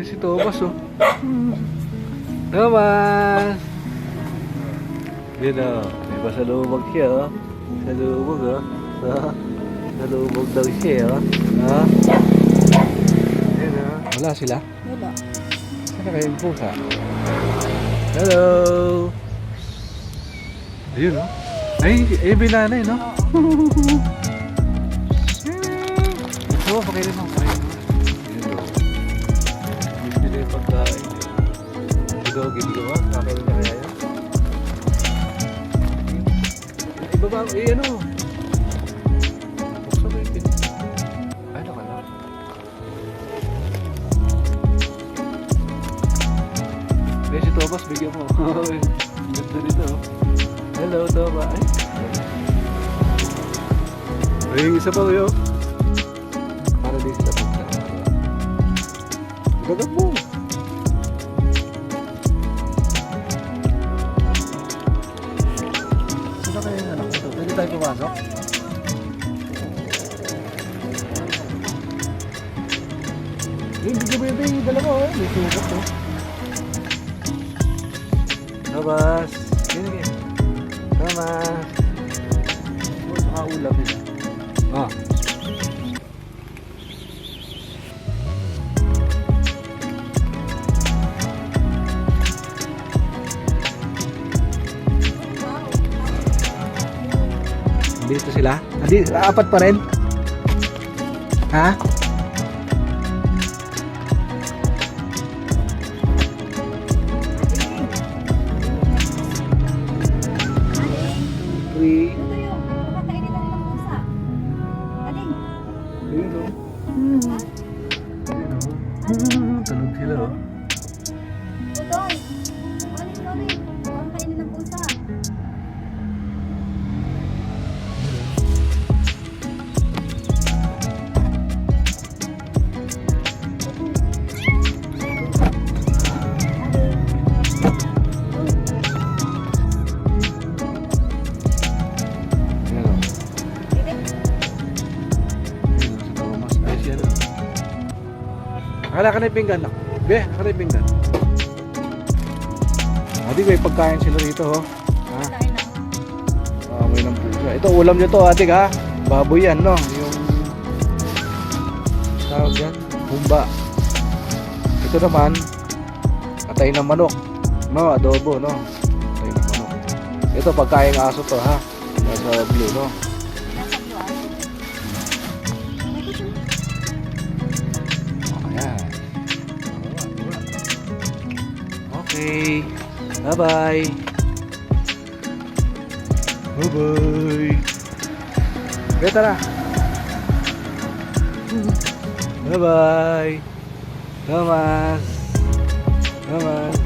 Si Thomas, oh. Thomas! Yun, oh. May pasalubog siya, oh. Salubog, oh. Salubog daw siya, oh. Oh. Yun, oh. Wala sila? Wala. Saan na kayo yung pusa? Hello! Ayun, oh. Ay, binanay, no? Oo. Pakailan mo, pakailan mo. Ayun, oh. Gusto nila yung pagkain. Ito, hindi ko, kakain na kaya yan. Ibaba, ano? Buksan mo yung pin. Ay, nakala. Kaya si Thomas, bigyan mo. Ganda nito. Hello, Thomas. Ay, isa pa kayo. Para di sila pagkain. Gagap mo. Sino kayo yung anak ko? Pwede tayo pumasok? Bigyan mo yung dalawa, oh. May sugat, oh. Thomas. Sige. Thomas. Nakaulam nila. Ah. Dito sila? Apat pa rin? Ha? Three. Ito yung kumakainin lang ng pusa. Aling. Ayun, oh. Ayun, oh. Tulog sila, oh. Tutoy. Aling. Kumakainin ng pusa. Ayun, oh. Ayun, si Thomas. Ay, siya, oh. Akala ka na yung pinggan, nak. Be, akala na yung pinggan. Adi, may pagkain sila rito, oh. Ha? Kain na. May ng pusa. Ito, ulam nyo to, atik, ha? Baboy yan, no? Yung tawag yan, humba. Ito naman, atay ng manok. No, adobo, no? Atay ng manok. Ito, pagkain aso to, ha? Nasa blue, no? Nasa buwan. Ayan. Okay. Bye-bye. Bye-bye. Okay, tara. Bye-bye. Thomas. Thomas.